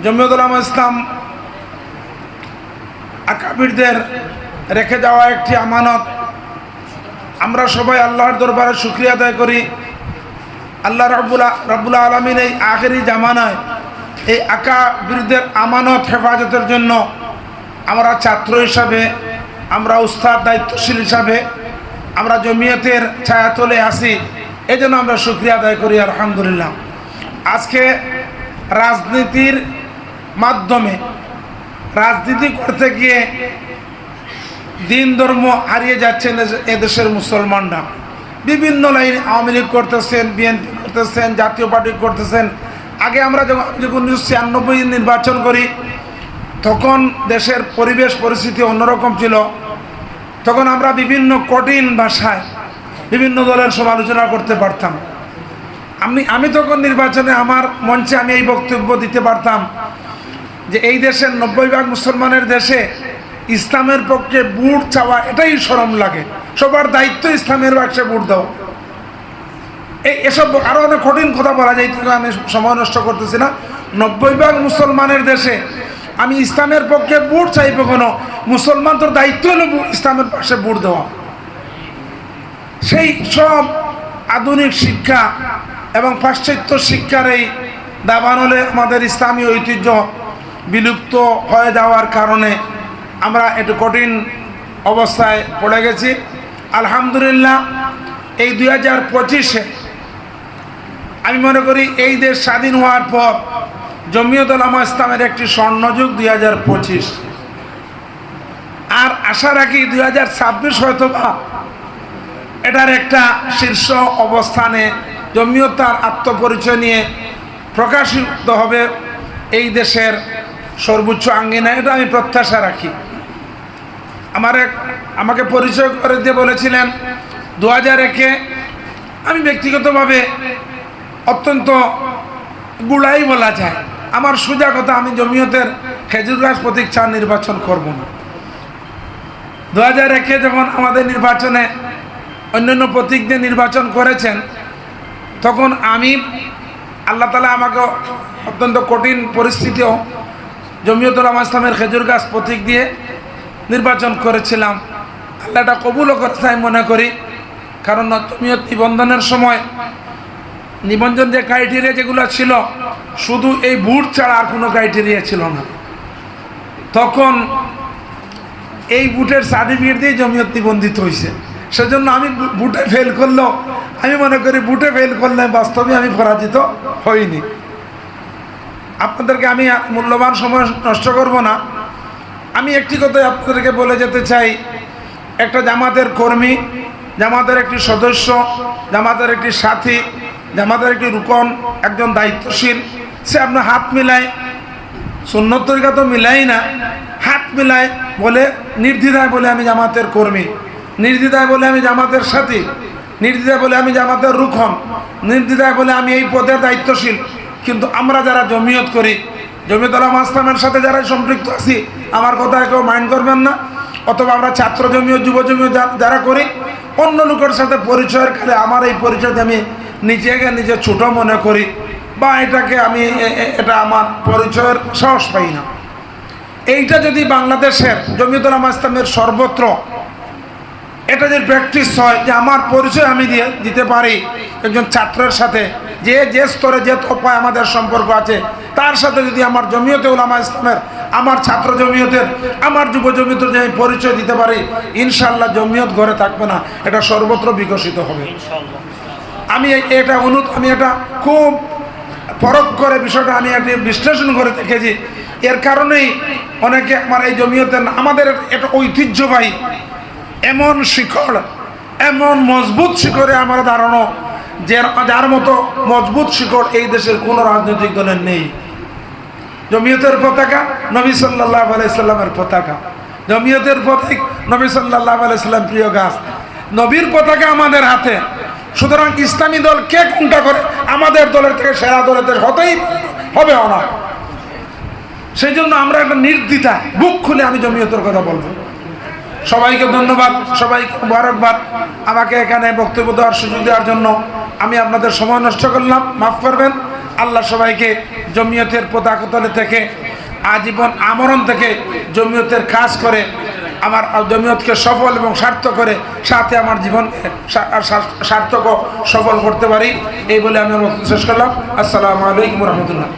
জমিয়ত উলামা ইসলাম আকাবিরদের রেখে যাওয়া একটি আমানত। আমরা সবাই আল্লাহর দরবারে শুকরিয়া আদায় করি। আল্লাহ রাব্বুল আলামিন এই আখেরি জামানায় এই আকাবিরদের আমানত হেফাজতের জন্য আমরা ছাত্র হিসাবে, আমরা উস্তাদ দায়িত্বশীল হিসাবে, আমরা জমিয়তের ছায়াতলে আসি, এই জন্য আমরা শুকরিয়া আদায় করি আলহামদুলিল্লাহ। আজকে রাজনীতির মাধ্যমে রাজনীতি করতে গিয়ে দিন ধর্ম হারিয়ে যাচ্ছেন এদেশের মুসলমানরা। বিভিন্ন লাইনে আওয়ামী লীগ করতেছেন, বিএনপি করতেছেন, জাতীয় পার্টি করতেছেন। আগে আমরা যখন 1996 নির্বাচন করি তখন দেশের পরিবেশ পরিস্থিতি অন্যরকম ছিল। তখন আমরা বিভিন্ন কঠিন ভাষায় বিভিন্ন দলের সমালোচনা করতে পারতাম। আমি তখন নির্বাচনে আমার মঞ্চে আমি এই বক্তব্য দিতে পারতাম যে এই দেশের 90% মুসলমানের দেশে ইসলামের পক্ষে ভোট চাওয়া এটাই শরম লাগে। সবার দায়িত্ব ইসলামের বাক্সে ভোট দাও। এসব আরও অনেক কঠিন কথা বলা যায়, আমি সময় নষ্ট করতেছি না। 90% মুসলমানের দেশে আমি ইসলামের পক্ষে ভোট চাইব কেন? মুসলমান তোর দায়িত্ব হলো ইসলামের পাশে ভোট দেওয়া। সেই সব আধুনিক শিক্ষা এবং পাশ্চাত্য শিক্ষার এই দাবানলে আমাদের ইসলামী ঐতিহ্য বিলুপ্ত হয়ে যাওয়ার কারণে আমরা একটু কঠিন অবস্থায় পড়ে গেছি। আলহামদুলিল্লাহ এই 2025-এ আমি মনে করি এই দেশ স্বাধীন হওয়ার পর জমিয়ত উলামা ইসলামের একটি স্বর্ণযুগ 2025। আর আশা রাখি 2026 হয়তো বা এটার একটা শীর্ষ অবস্থানে জমিয়ত তার আত্মপরিচয় নিয়ে প্রকাশিত হবে এই দেশের সর্বোচ্চ আঙ্গিনা, এটা আমি প্রত্যাশা রাখি। আমাকে পরিচয় করে দিয়ে বলেছিলেন 2001-এ আমি ব্যক্তিগতভাবে অত্যন্ত গুড়াই বলা যায়, আমার সোজা কথা, আমি জমিয়তের খেজুর গাছ প্রতীক ছাড়া নির্বাচন করব না। 2001-এ যখন আমাদের নির্বাচনে অন্যান্য প্রতীক দিয়ে নির্বাচন করেছেন তখন আমি আল্লাহ তাআলা আমাকে অত্যন্ত কঠিন পরিস্থিতিও জমিয়ত উলামা ইসলামের খেজুর গাছ প্রতীক দিয়ে নির্বাচন করেছিলাম। আল্লাহ এটা কবুলও করেছে আমি মনে করি, কারণ জমিয়ত নিবন্ধনের সময় নিবন্ধন যে ক্রাইটেরিয়া যেগুলো ছিল শুধু এই ভোট ছাড়া আর কোনো ক্রাইটেরিয়া ছিল না। তখন এই ভোটের সার্টিফিকেট দিয়ে জমিয়ত নিবন্ধিত হয়েছে। সেজন্য আমি ভোটে ফেল করলেও আমি মনে করি ভোটে ফেল করলে বাস্তবে আমি পরাজিত হইনি। আপনাদেরকে আমি মূল্যবান সময় নষ্ট করব না। আমি একটি কথাই আপনাদেরকে বলে যেতে চাই, একটা জামাতের কর্মী, জামাতের একটি সদস্য, জামাতের একটি সাথী, জামাতের একটি রুকন, একজন দায়িত্বশীল, সে আপনার হাত মিলায়, সুন্নত তরিকা তো মিলাই না, হাত মিলায় বলে নির্দ্বিধায় বলে আমি জামাতের কর্মী, নির্দ্বিধায় বলে আমি জামাতের সাথী, নির্দ্বিধায় বলে আমি জামাতের রুকন, নির্দ্বিধায় বলে আমি এই পদের দায়িত্বশীল। কিন্তু আমরা যারা জমিয়ত করি, জমিয়ত উলামা ইসলামের সাথে যারা সম্পৃক্ত আছি, আমার কথা কেউ মাইন্ড করবেন না। অথবা আমরা ছাত্র জমিয়ত, যুব জমিয়ত যারা করি, অন্য লোকের সাথে পরিচয়ের কালে আমার এই পরিচয়কে আমি নিজে ছোট মনে করি বা এটাকে আমি এটা আমার পরিচয়ের সাহস পাই না। এইটা যদি বাংলাদেশের জমিয়ত উলামা ইসলামের সর্বত্র এটা যে প্র্যাকটিস হয় যে আমার পরিচয় আমি দিতে পারি একজন ছাত্রের সাথে, যে স্তরে যে তফায় আমাদের সম্পর্ক আছে তার সাথে যদি আমার জমিয়তে উলামা ইসলামের, আমার ছাত্র জমিয়তের, আমার যুব জমিয়তের যে আমি পরিচয় দিতে পারি, ইনশাআল্লাহ জমিয়ত ঘরে থাকবে না, এটা সর্বত্র বিকশিত হবে। আমি এটা খুব পরখ করে বিষয়টা আমি একটি বিশ্লেষণ করে দেখেছি। এর কারণেই অনেকে আমার এই জমিয়তের, আমাদের এটা ঐতিহ্যবাহী এমন শিকড়, এমন মজবুত শিকড়ে আমার ধারণা যার মতো মজবুত শিকড় এই দেশের কোনো রাজনৈতিক দলের নেই। জমিয়তের পতাকা নবী সাল্লাল্লাহু আলাইহি সাল্লামের পতাকা, জমিয়তের প্রতীক নবী সাল্লাল্লাহু আলাইহি সাল্লাম প্রিয় গাছ, নবীর পতাকা আমাদের হাতে। সুতরাং ইসলামী দল কে কোনটা করে আমাদের দলের থেকে সেরা দলের দেশ হতেই হবে না। সেই জন্য আমরা একটা নির্দ্বিধায় বুক খুলে আমি জমিয়তের কথা বলবো। সবাইকে ধন্যবাদ, সবাইকে মুবারকবাদ আমাকে এখানে বক্তব্য দেওয়ার সুযোগ দেওয়ার জন্য। আমি আপনাদের সময় নষ্ট করলাম, মাফ করবেন। আল্লাহ সবাইকে জমিয়তের পতাকাতলে থেকে আজীবন আমরণ থেকে জমিয়তের কাজ করে আমার জমিয়তকে সফল এবং সার্থক করে সাথে আমার জীবনকে সার্থক ও সফল করতে পারি, এই বলে আমি আমার বক্তব্য শেষ করলাম। আসসালামু আলাইকুম রহমতুল্লাহ।